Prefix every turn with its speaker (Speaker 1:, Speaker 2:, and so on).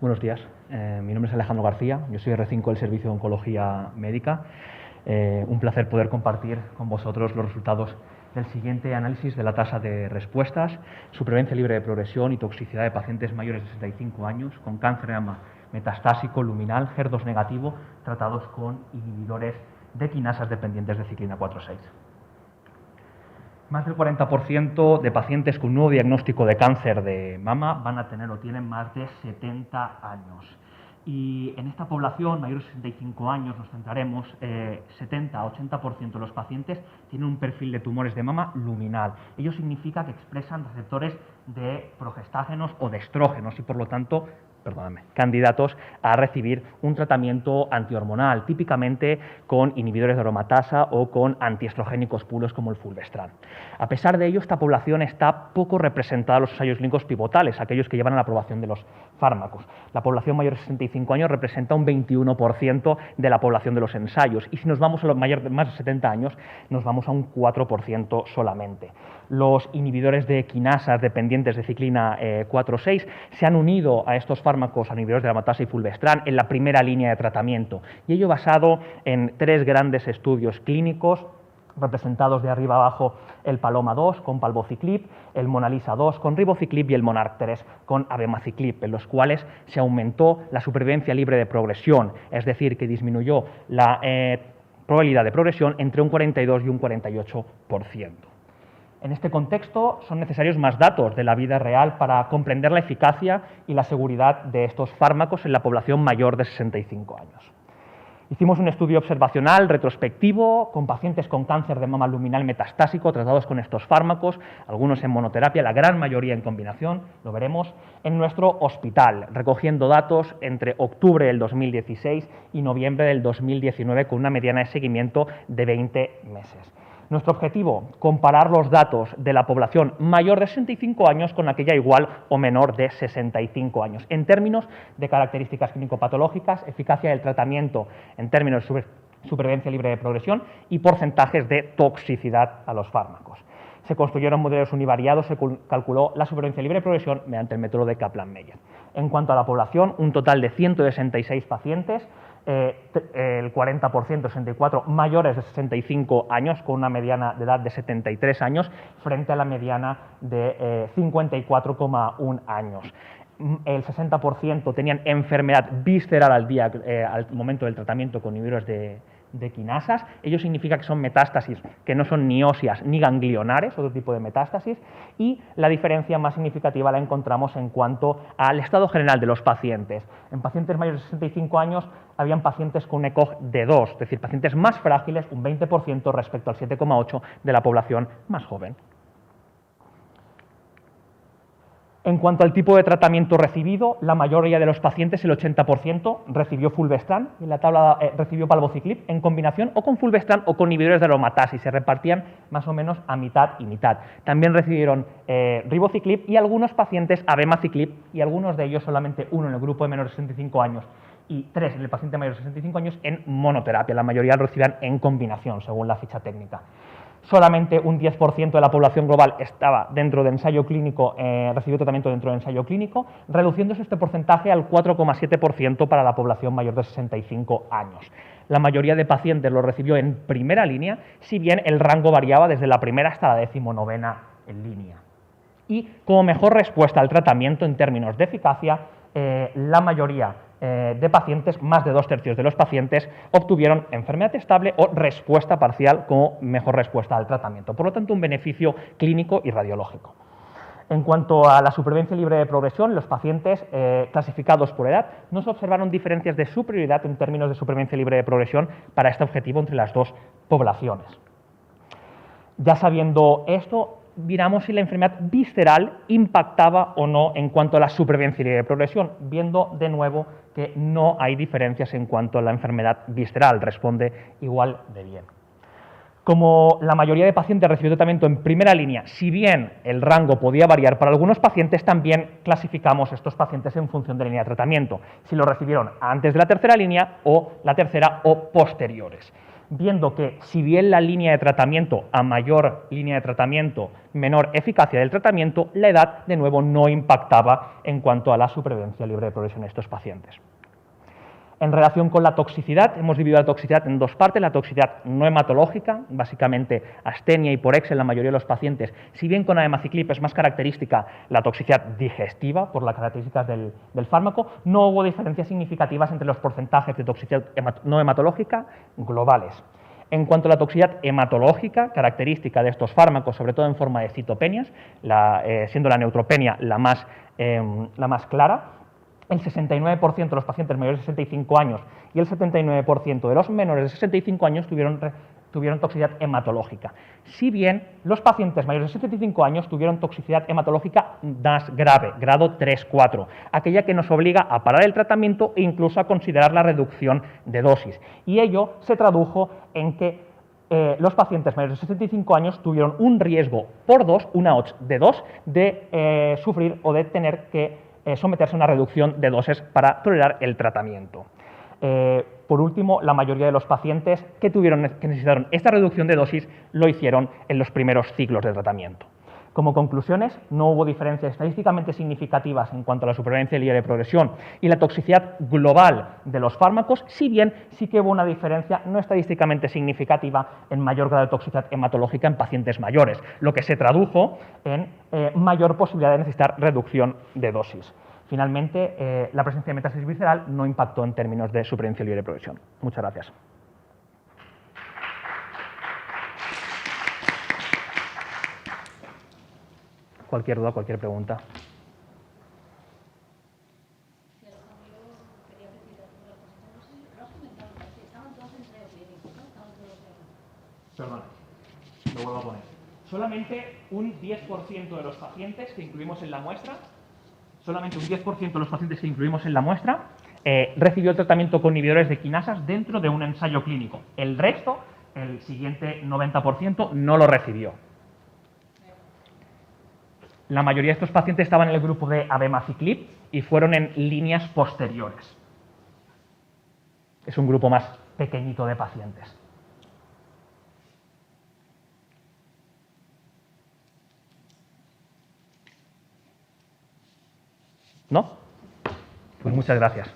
Speaker 1: Buenos días, mi nombre es Alejandro García, yo soy R5 del Servicio de Oncología Médica. Un placer poder compartir con vosotros los resultados del siguiente análisis de la tasa de respuestas, supervivencia libre de progresión y toxicidad de pacientes mayores de 65 años con cáncer de mama metastásico luminal HER2 negativo tratados con inhibidores de quinasas dependientes de ciclina 4/6. Más del 40% de pacientes con nuevo diagnóstico de cáncer de mama van a tener o tienen más de 70 años. Y en esta población, mayores de 65 años, nos centraremos, 70-80% de los pacientes tienen un perfil de tumores de mama luminal. Ello significa que expresan receptores de progestágenos o de estrógenos y, por lo tanto, candidatos a recibir un tratamiento antihormonal, típicamente con inhibidores de aromatasa o con antiestrogénicos puros como el fulvestrant. A pesar de ello, esta población está poco representada en los ensayos clínicos pivotales, aquellos que llevan a la aprobación de los fármacos. La población mayor de 65 años representa un 21% de la población de los ensayos y si nos vamos a los mayores de más de 70 años, nos vamos a un 4% solamente. Los inhibidores de quinasas dependientes de ciclina 4/6 se han unido a estos fármacos, a inhibidores de aromatasa y fulvestrant, en la primera línea de tratamiento, y ello basado en 3 grandes estudios clínicos representados de arriba abajo: el Paloma 2 con palbociclib, el Monalisa 2 con ribociclib y el Monarch 3 con abemaciclib, en los cuales se aumentó la supervivencia libre de progresión, es decir, que disminuyó la probabilidad de progresión entre un 42 y un 48%. En este contexto son necesarios más datos de la vida real para comprender la eficacia y la seguridad de estos fármacos en la población mayor de 65 años. Hicimos un estudio observacional retrospectivo con pacientes con cáncer de mama luminal metastásico tratados con estos fármacos, algunos en monoterapia, la gran mayoría en combinación, lo veremos, en nuestro hospital, recogiendo datos entre octubre del 2016 y noviembre del 2019 con una mediana de seguimiento de 20 meses. Nuestro objetivo, comparar los datos de la población mayor de 65 años con aquella igual o menor de 65 años, en términos de características clínico-patológicas, eficacia del tratamiento en términos de supervivencia libre de progresión y porcentajes de toxicidad a los fármacos. Se construyeron modelos univariados, se calculó la supervivencia libre de progresión mediante el método de Kaplan-Meier. En cuanto a la población, un total de 166 pacientes, el 40%, 64, mayores de 65 años, con una mediana de edad de 73 años, frente a la mediana de 54,1 años. El 60% tenían enfermedad visceral al momento del tratamiento con inhibidores de quinasas. Ello significa que son metástasis que no son ni óseas ni ganglionares, otro tipo de metástasis, y la diferencia más significativa la encontramos en cuanto al estado general de los pacientes. En pacientes mayores de 65 años habían pacientes con un ECOG de 2, es decir, pacientes más frágiles, un 20% respecto al 7,8% de la población más joven. En cuanto al tipo de tratamiento recibido, la mayoría de los pacientes, el 80%, recibió fulvestrant, y en la tabla recibió palbociclib en combinación o con fulvestrant o con inhibidores de aromatasa, y se repartían más o menos a mitad y mitad. También recibieron ribociclib y algunos pacientes abemaciclib, y algunos de ellos, solamente uno en el grupo de menores de 65 años y 3 en el paciente mayor de 65 años, en monoterapia. La mayoría lo recibían en combinación, según la ficha técnica. Solamente un 10% de la población global estaba dentro de ensayo clínico, recibió tratamiento dentro de ensayo clínico, reduciéndose este porcentaje al 4,7% para la población mayor de 65 años. La mayoría de pacientes lo recibió en primera línea, si bien el rango variaba desde la primera hasta la 19ª en línea. Y como mejor respuesta al tratamiento en términos de eficacia, la mayoría de pacientes, más de 2/3 de los pacientes, obtuvieron enfermedad estable o respuesta parcial como mejor respuesta al tratamiento. Por lo tanto, un beneficio clínico y radiológico. En cuanto a la supervivencia libre de progresión, los pacientes clasificados por edad, no se observaron diferencias de superioridad en términos de supervivencia libre de progresión para este objetivo entre las dos poblaciones. Ya sabiendo esto, miramos si la enfermedad visceral impactaba o no en cuanto a la supervivencia libre de progresión, viendo de nuevo que no hay diferencias en cuanto a la enfermedad visceral, responde igual de bien. Como la mayoría de pacientes recibió tratamiento en primera línea, si bien el rango podía variar para algunos pacientes, también clasificamos estos pacientes en función de la línea de tratamiento, si lo recibieron antes de la tercera línea o la tercera o posteriores. viendo que si bien la línea de tratamiento, a mayor línea de tratamiento, menor eficacia del tratamiento, la edad de nuevo no impactaba en cuanto a la supervivencia libre de progresión de estos pacientes. En relación con la toxicidad, hemos dividido la toxicidad en dos partes, la toxicidad no hematológica, básicamente astenia y porexia en la mayoría de los pacientes, si bien con abemaciclib es más característica la toxicidad digestiva por las características del fármaco, no hubo diferencias significativas entre los porcentajes de toxicidad no hematológica globales. En cuanto a la toxicidad hematológica, característica de estos fármacos, sobre todo en forma de citopenias, siendo la neutropenia la más clara, el 69% de los pacientes mayores de 65 años y el 79% de los menores de 65 años tuvieron toxicidad hematológica. Si bien los pacientes mayores de 75 años tuvieron toxicidad hematológica más grave, grado 3-4, aquella que nos obliga a parar el tratamiento e incluso a considerar la reducción de dosis. Y ello se tradujo en que los pacientes mayores de 65 años tuvieron un riesgo por 2, una odds de 2, de sufrir o de tener que someterse a una reducción de dosis para tolerar el tratamiento. Por último, la mayoría de los pacientes que necesitaron esta reducción de dosis lo hicieron en los primeros ciclos de tratamiento. Como conclusiones, no hubo diferencias estadísticamente significativas en cuanto a la supervivencia libre de progresión y la toxicidad global de los fármacos, si bien sí que hubo una diferencia no estadísticamente significativa en mayor grado de toxicidad hematológica en pacientes mayores, lo que se tradujo en mayor posibilidad de necesitar reducción de dosis. Finalmente, la presencia de metástasis visceral no impactó en términos de supervivencia libre de progresión. Muchas gracias. Cualquier duda, cualquier pregunta. Perdón, lo vuelvo a poner. Solamente un 10% de los pacientes que incluimos en la muestra, recibió el tratamiento con inhibidores de quinasas dentro de un ensayo clínico. El resto, el siguiente 90%, no lo recibió. La mayoría de estos pacientes estaban en el grupo de abemaciclib y fueron en líneas posteriores. Es un grupo más pequeñito de pacientes. ¿No? Pues muchas gracias.